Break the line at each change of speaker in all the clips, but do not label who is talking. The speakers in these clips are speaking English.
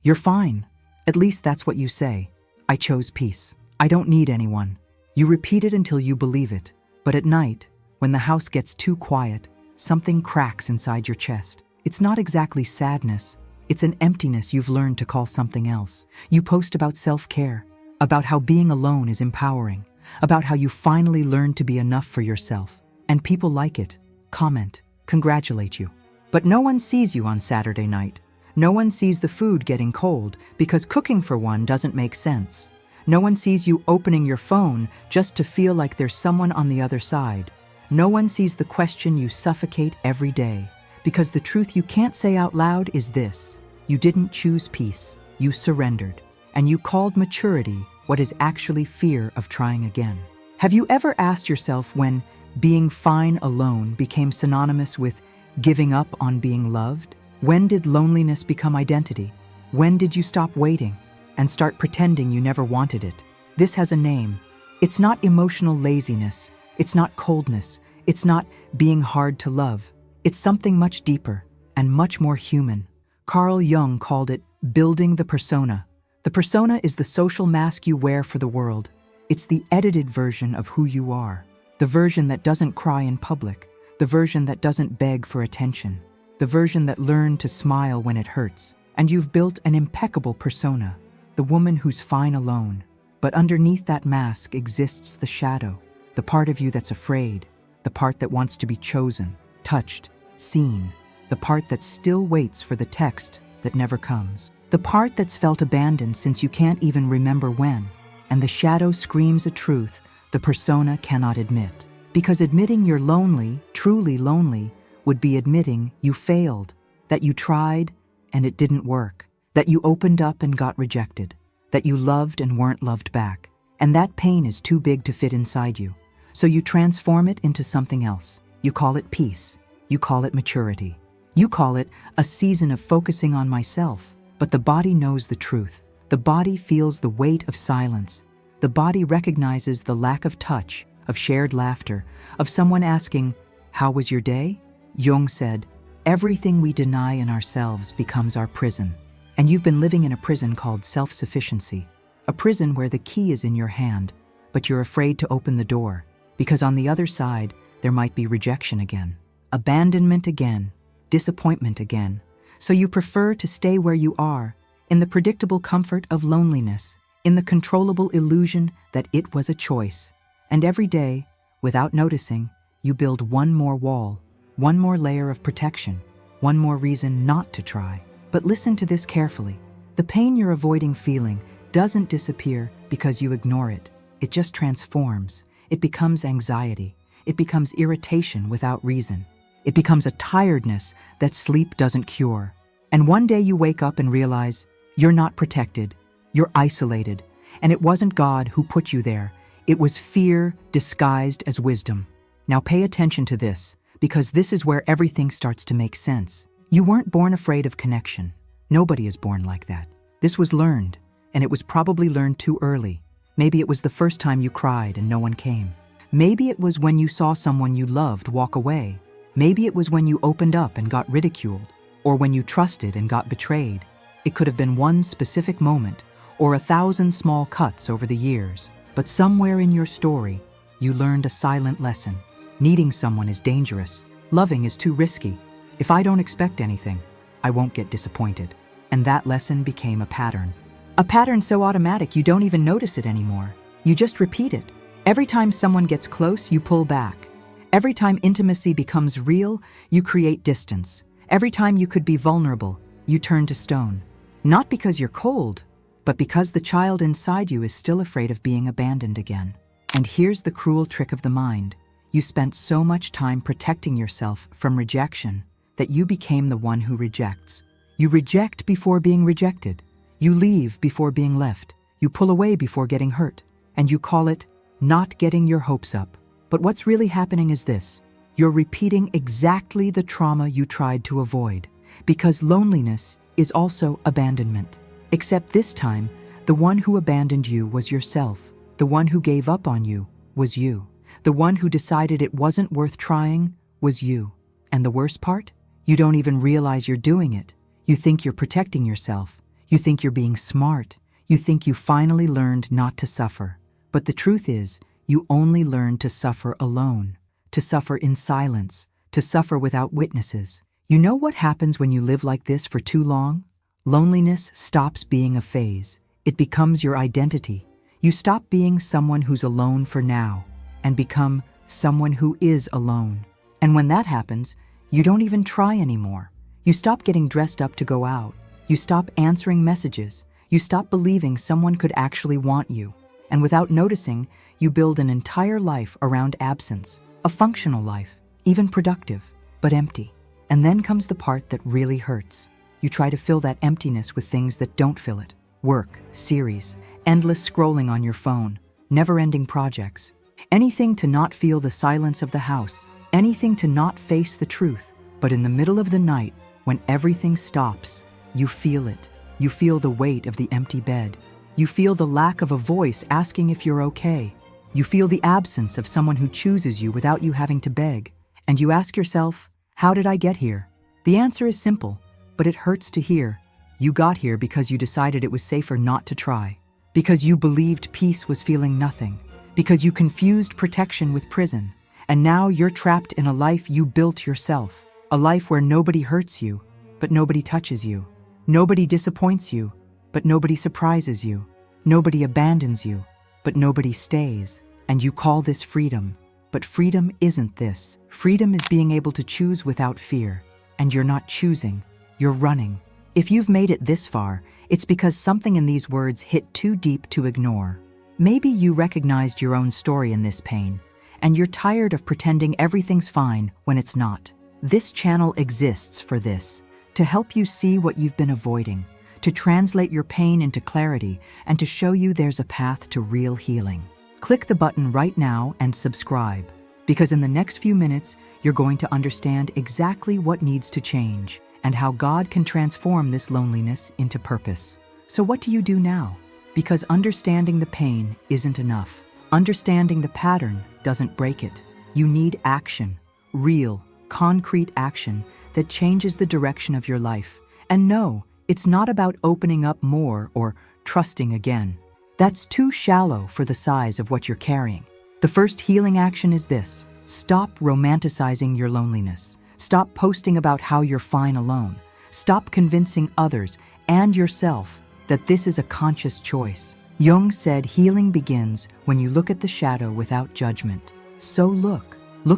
You're fine. At least that's what you say. I chose peace. I don't need anyone. You repeat it until you believe it. But at night, when the house gets too quiet, something cracks inside your chest. It's not exactly sadness. It's an emptiness you've learned to call something else. You post about self-care, about how being alone is empowering, about how you finally learned to be enough for yourself. And people like it, comment, congratulate you. But no one sees you on Saturday night. No one sees the food getting cold because cooking for one doesn't make sense. No one sees you opening your phone just to feel like there's someone on the other side. No one sees the question you suffocate every day, because the truth you can't say out loud is this: you didn't choose peace, you surrendered, and you called maturity what is actually fear of trying again. Have you ever asked yourself when being fine alone became synonymous with giving up on being loved? When did loneliness become identity? When did you stop waiting and start pretending you never wanted it? This has a name. It's not emotional laziness. It's not coldness. It's not being hard to love. It's something much deeper and much more human. Carl Jung called it building the persona. The persona is the social mask you wear for the world. It's the edited version of who you are. The version that doesn't cry in public. The version that doesn't beg for attention. The version that learned to smile when it hurts. And you've built an impeccable persona, the woman who's fine alone. But underneath that mask exists the shadow, the part of you that's afraid, the part that wants to be chosen, touched, seen, the part that still waits for the text that never comes, the part that's felt abandoned since you can't even remember when. And the shadow screams a truth the persona cannot admit. Because admitting you're lonely, truly lonely, would be admitting you failed, that you tried and it didn't work, that you opened up and got rejected, that you loved and weren't loved back. And that pain is too big to fit inside you. So you transform it into something else. You call it peace. You call it maturity. You call it a season of focusing on myself. But the body knows the truth. The body feels the weight of silence. The body recognizes the lack of touch, of shared laughter, of someone asking, "How was your day?" Jung said, "Everything we deny in ourselves becomes our prison." And you've been living in a prison called self-sufficiency, a prison where the key is in your hand, but you're afraid to open the door, because on the other side, there might be rejection again, abandonment again, disappointment again. So you prefer to stay where you are, in the predictable comfort of loneliness, in the controllable illusion that it was a choice. And every day, without noticing, you build one more wall, one more layer of protection, one more reason not to try. But listen to this carefully. The pain you're avoiding feeling doesn't disappear because you ignore it. It just transforms. It becomes anxiety. It becomes irritation without reason. It becomes a tiredness that sleep doesn't cure. And one day you wake up and realize you're not protected. You're isolated. And it wasn't God who put you there. It was fear disguised as wisdom. Now pay attention to this, because this is where everything starts to make sense. You weren't born afraid of connection. Nobody is born like that. This was learned, and it was probably learned too early. Maybe it was the first time you cried and no one came. Maybe it was when you saw someone you loved walk away. Maybe it was when you opened up and got ridiculed, or when you trusted and got betrayed. It could have been one specific moment, or 1,000 small cuts over the years. But somewhere in your story, you learned a silent lesson. Needing someone is dangerous. Loving is too risky. If I don't expect anything, I won't get disappointed. And that lesson became a pattern. A pattern so automatic you don't even notice it anymore. You just repeat it. Every time someone gets close, you pull back. Every time intimacy becomes real, you create distance. Every time you could be vulnerable, you turn to stone. Not because you're cold, but because the child inside you is still afraid of being abandoned again. And here's the cruel trick of the mind. You spent so much time protecting yourself from rejection that you became the one who rejects. You reject before being rejected. You leave before being left. You pull away before getting hurt. And you call it not getting your hopes up. But what's really happening is this. You're repeating exactly the trauma you tried to avoid. Because loneliness is also abandonment. Except this time, the one who abandoned you was yourself. The one who gave up on you was you. The one who decided it wasn't worth trying was you. And the worst part? You don't even realize you're doing it. You think you're protecting yourself. You think you're being smart. You think you finally learned not to suffer. But the truth is, you only learned to suffer alone, to suffer in silence, to suffer without witnesses. You know what happens when you live like this for too long? Loneliness stops being a phase. It becomes your identity. You stop being someone who's alone for now and become someone who is alone. And when that happens, you don't even try anymore. You stop getting dressed up to go out. You stop answering messages. You stop believing someone could actually want you. And without noticing, you build an entire life around absence, a functional life, even productive, but empty. And then comes the part that really hurts. You try to fill that emptiness with things that don't fill it. Work, series, endless scrolling on your phone, never-ending projects. Anything to not feel the silence of the house, anything to not face the truth. But in the middle of the night, when everything stops, you feel it. You feel the weight of the empty bed. You feel the lack of a voice asking if you're okay. You feel the absence of someone who chooses you without you having to beg. And you ask yourself, how did I get here? The answer is simple, but it hurts to hear. You got here because you decided it was safer not to try. Because you believed peace was feeling nothing. Because you confused protection with prison. And now you're trapped in a life you built yourself. A life where nobody hurts you, but nobody touches you. Nobody disappoints you, but nobody surprises you. Nobody abandons you, but nobody stays. And you call this freedom. But freedom isn't this. Freedom is being able to choose without fear. And you're not choosing, you're running. If you've made it this far, it's because something in these words hit too deep to ignore. Maybe you recognized your own story in this pain, and you're tired of pretending everything's fine when it's not. This channel exists for this, to help you see what you've been avoiding, to translate your pain into clarity, and to show you there's a path to real healing. Click the button right now and subscribe, because in the next few minutes, you're going to understand exactly what needs to change and how God can transform this loneliness into purpose. So what do you do now? Because understanding the pain isn't enough. Understanding the pattern doesn't break it. You need action, real, concrete action that changes the direction of your life. And no, it's not about opening up more or trusting again. That's too shallow for the size of what you're carrying. The first healing action is this. Stop romanticizing your loneliness. Stop posting about how you're fine alone. Stop convincing others and yourself that this is a conscious choice. Jung said healing begins when you look at the shadow without judgment. So look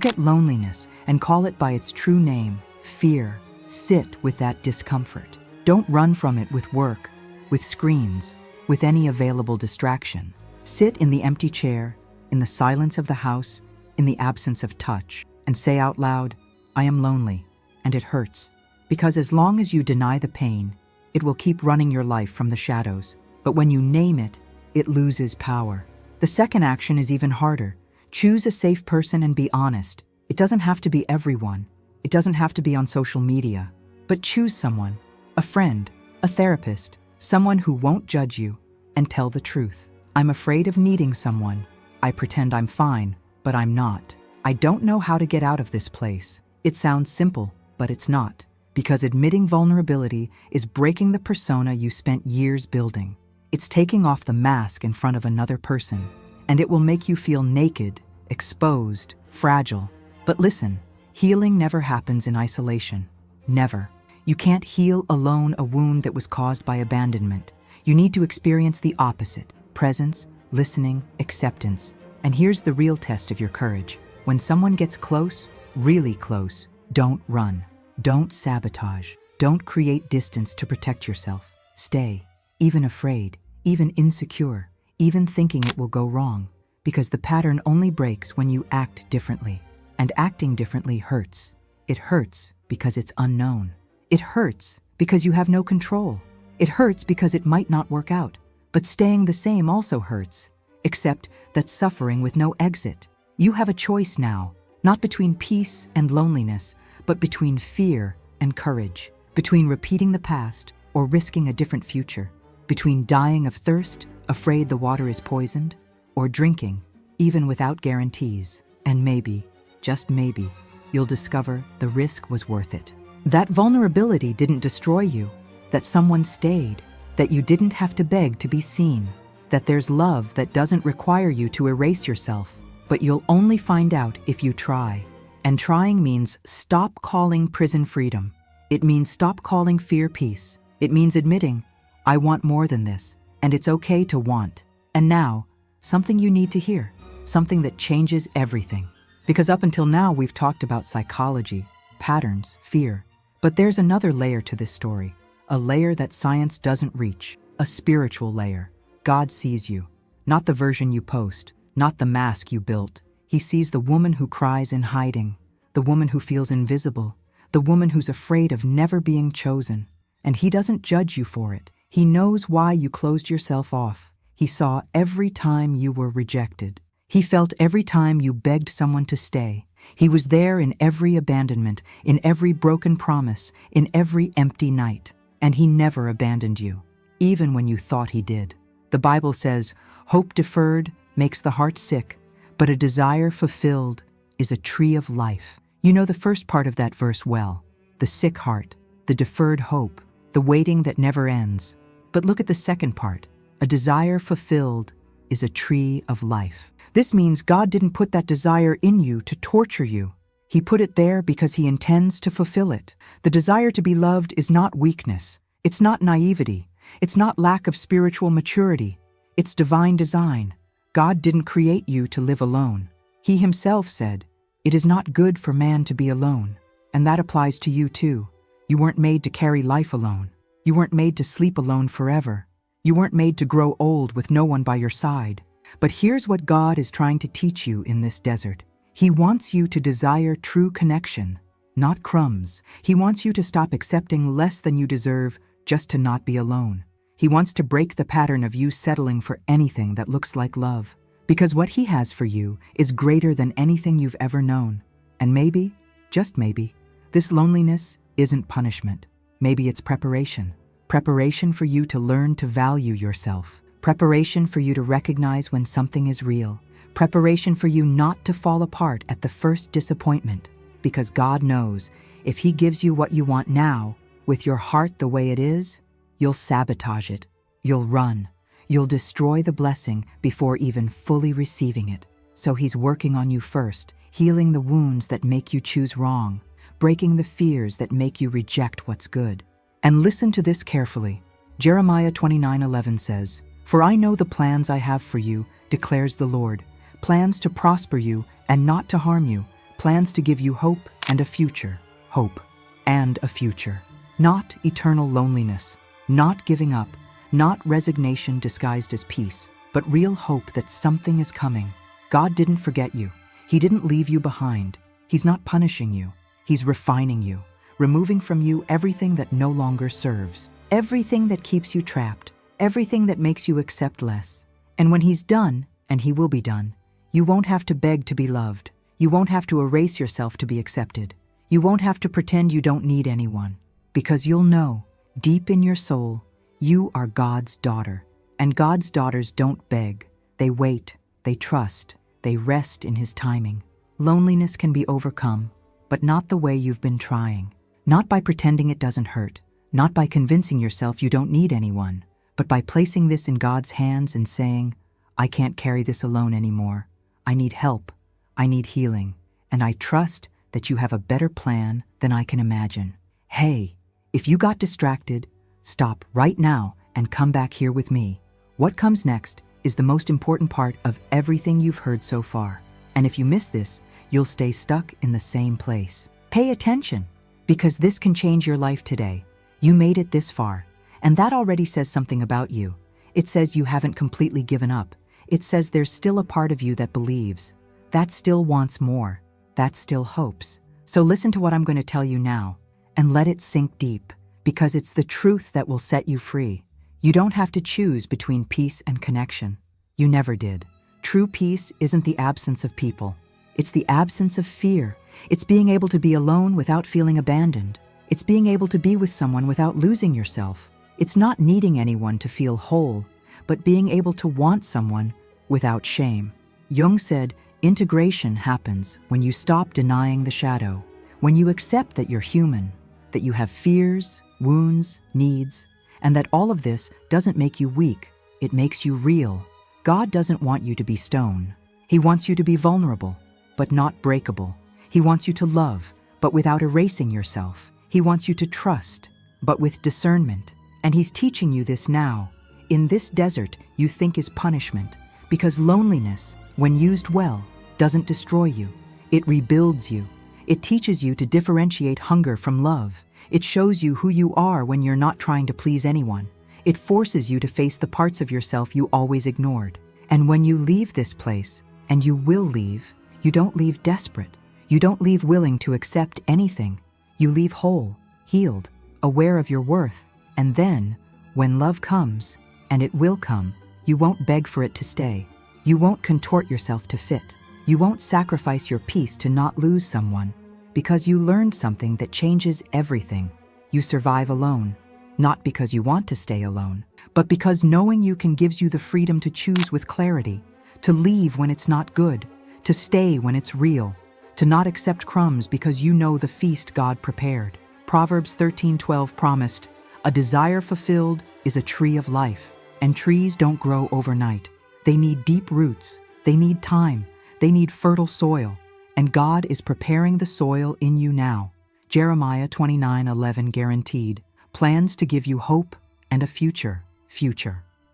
at loneliness and call it by its true name, fear. Sit with that discomfort. Don't run from it with work, with screens, with any available distraction. Sit in the empty chair, in the silence of the house, in the absence of touch, and say out loud, I am lonely, and it hurts. Because as long as you deny the pain, it will keep running your life from the shadows. But when you name it, it loses power. The second action is even harder. Choose a safe person and be honest. It doesn't have to be everyone. It doesn't have to be on social media. But choose someone, a friend, a therapist, someone who won't judge you, and tell the truth. I'm afraid of needing someone. I pretend I'm fine, but I'm not. I don't know how to get out of this place. It sounds simple, but it's not. Because admitting vulnerability is breaking the persona you spent years building. It's taking off the mask in front of another person, and it will make you feel naked, exposed, fragile. But listen, healing never happens in isolation. Never. You can't heal alone a wound that was caused by abandonment. You need to experience the opposite: presence, listening, acceptance. And here's the real test of your courage. When someone gets close, really close, don't run. Don't sabotage. Don't create distance to protect yourself. Stay, even afraid, even insecure, even thinking it will go wrong. Because the pattern only breaks when you act differently. And acting differently hurts. It hurts because it's unknown. It hurts because you have no control. It hurts because it might not work out. But staying the same also hurts, except that's suffering with no exit. You have a choice now, not between peace and loneliness, but between fear and courage, between repeating the past or risking a different future, between dying of thirst, afraid the water is poisoned, or drinking, even without guarantees. And maybe, just maybe, you'll discover the risk was worth it. That vulnerability didn't destroy you, that someone stayed, that you didn't have to beg to be seen, that there's love that doesn't require you to erase yourself, but you'll only find out if you try. And trying means stop calling prison freedom. It means stop calling fear peace. It means admitting, I want more than this, and it's okay to want. And now, something you need to hear, something that changes everything. Because up until now, we've talked about psychology, patterns, fear. But there's another layer to this story, a layer that science doesn't reach, a spiritual layer. God sees you, not the version you post, not the mask you built. He sees the woman who cries in hiding, the woman who feels invisible, the woman who's afraid of never being chosen. And he doesn't judge you for it. He knows why you closed yourself off. He saw every time you were rejected. He felt every time you begged someone to stay. He was there in every abandonment, in every broken promise, in every empty night. And he never abandoned you, even when you thought he did. The Bible says, hope deferred makes the heart sick, but a desire fulfilled is a tree of life. You know the first part of that verse well, the sick heart, the deferred hope, the waiting that never ends. But look at the second part, a desire fulfilled is a tree of life. This means God didn't put that desire in you to torture you. He put it there because he intends to fulfill it. The desire to be loved is not weakness. It's not naivety. It's not lack of spiritual maturity. It's divine design. God didn't create you to live alone. He himself said, it is not good for man to be alone. And that applies to you too. You weren't made to carry life alone. You weren't made to sleep alone forever. You weren't made to grow old with no one by your side. But here's what God is trying to teach you in this desert. He wants you to desire true connection, not crumbs. He wants you to stop accepting less than you deserve just to not be alone. He wants to break the pattern of you settling for anything that looks like love. Because what he has for you is greater than anything you've ever known. And maybe, just maybe, this loneliness isn't punishment. Maybe it's preparation. Preparation for you to learn to value yourself. Preparation for you to recognize when something is real. Preparation for you not to fall apart at the first disappointment. Because God knows, if he gives you what you want now, with your heart the way it is, you'll sabotage it. You'll run. You'll destroy the blessing before even fully receiving it. So he's working on you first, healing the wounds that make you choose wrong, breaking the fears that make you reject what's good. And listen to this carefully. Jeremiah 29:11 says, For I know the plans I have for you, declares the Lord, plans to prosper you and not to harm you, plans to give you hope and a future. Hope and a future. Not eternal loneliness, not giving up, not resignation disguised as peace, but real hope that something is coming. God didn't forget you. He didn't leave you behind. He's not punishing you. He's refining you, removing from you everything that no longer serves, everything that keeps you trapped, everything that makes you accept less. And when he's done, and he will be done, you won't have to beg to be loved. You won't have to erase yourself to be accepted. You won't have to pretend you don't need anyone, because you'll know, deep in your soul, you are God's daughter. And God's daughters don't beg. They wait, they trust, they rest in his timing. Loneliness can be overcome, but not the way you've been trying. Not by pretending it doesn't hurt, not by convincing yourself you don't need anyone, but by placing this in God's hands and saying, I can't carry this alone anymore. I need help. I need healing. And I trust that you have a better plan than I can imagine. Hey, if you got distracted, stop right now and come back here with me. What comes next is the most important part of everything you've heard so far. And if you miss this, you'll stay stuck in the same place. Pay attention, because this can change your life today. You made it this far, and that already says something about you. It says you haven't completely given up. It says there's still a part of you that believes, that still wants more, that still hopes. So listen to what I'm going to tell you now, and let it sink deep, because it's the truth that will set you free. You don't have to choose between peace and connection. You never did. True peace isn't the absence of people. It's the absence of fear. It's being able to be alone without feeling abandoned. It's being able to be with someone without losing yourself. It's not needing anyone to feel whole, but being able to want someone without shame. Jung said, integration happens when you stop denying the shadow, when you accept that you're human, that you have fears, wounds, needs, and that all of this doesn't make you weak, it makes you real. God doesn't want you to be stone. He wants you to be vulnerable, but not breakable. He wants you to love, but without erasing yourself. He wants you to trust, but with discernment. And He's teaching you this now, in this desert you think is punishment, because loneliness, when used well, doesn't destroy you. It rebuilds you. It teaches you to differentiate hunger from love. It shows you who you are when you're not trying to please anyone. It forces you to face the parts of yourself you always ignored. And when you leave this place, and you will leave, you don't leave desperate. You don't leave willing to accept anything. You leave whole, healed, aware of your worth. And then, when love comes, and it will come, you won't beg for it to stay. You won't contort yourself to fit. You won't sacrifice your peace to not lose someone, because you learned something that changes everything. You survive alone, not because you want to stay alone, but because knowing you can gives you the freedom to choose with clarity, to leave when it's not good, to stay when it's real, to not accept crumbs because you know the feast God prepared. Proverbs 13:12 promised, "A desire fulfilled is a tree of life." And trees don't grow overnight. They need deep roots. They need time. They need fertile soil. And God is preparing the soil in you now. Jeremiah 29:11 guaranteed, plans to give you hope and a future.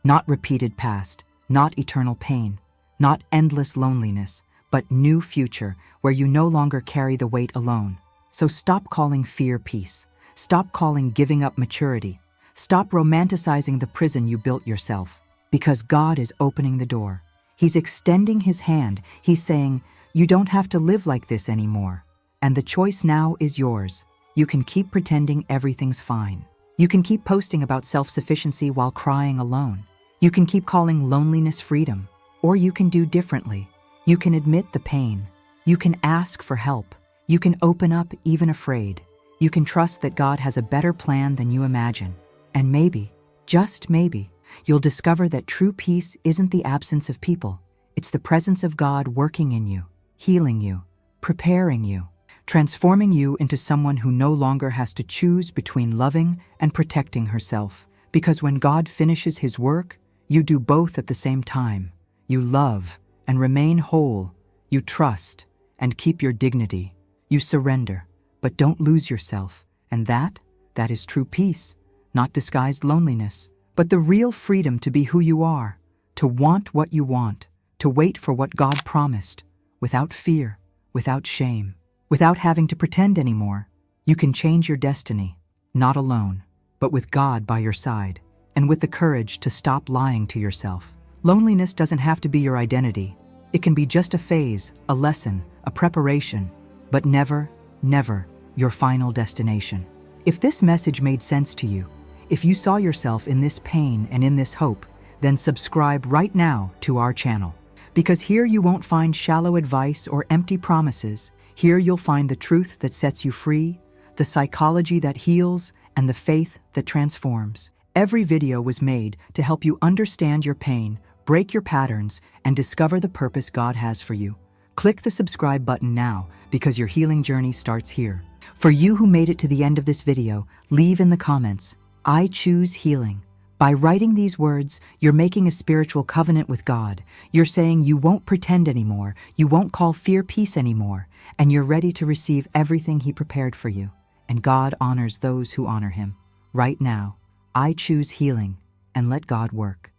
Not repeated past, not eternal pain, not endless loneliness, but new future where you no longer carry the weight alone. So stop calling fear peace. Stop calling giving up maturity. Stop romanticizing the prison you built yourself, because God is opening the door. He's extending His hand. He's saying, you don't have to live like this anymore. And the choice now is yours. You can keep pretending everything's fine. You can keep posting about self-sufficiency while crying alone. You can keep calling loneliness freedom. Or you can do differently. You can admit the pain. You can ask for help. You can open up even afraid. You can trust that God has a better plan than you imagine. And maybe, just maybe, you'll discover that true peace isn't the absence of people. It's the presence of God working in you, healing you, preparing you, transforming you into someone who no longer has to choose between loving and protecting herself. Because when God finishes His work, you do both at the same time. You love and remain whole. You trust and keep your dignity. You surrender, but don't lose yourself. And that is true peace. Not disguised loneliness, but the real freedom to be who you are, to want what you want, to wait for what God promised, without fear, without shame, without having to pretend anymore. You can change your destiny, not alone, but with God by your side, and with the courage to stop lying to yourself. Loneliness doesn't have to be your identity. It can be just a phase, a lesson, a preparation, but never, never your final destination. If this message made sense to you, if you saw yourself in this pain and in this hope, then subscribe right now to our channel. Because here you won't find shallow advice or empty promises. Here you'll find the truth that sets you free, the psychology that heals, and the faith that transforms. Every video was made to help you understand your pain, break your patterns, and discover the purpose God has for you. Click the subscribe button now, because your healing journey starts here. For you who made it to the end of this video, leave in the comments, "I choose healing." By writing these words, you're making a spiritual covenant with God. You're saying you won't pretend anymore, you won't call fear peace anymore, and you're ready to receive everything He prepared for you. And God honors those who honor Him. Right now, I choose healing, and let God work.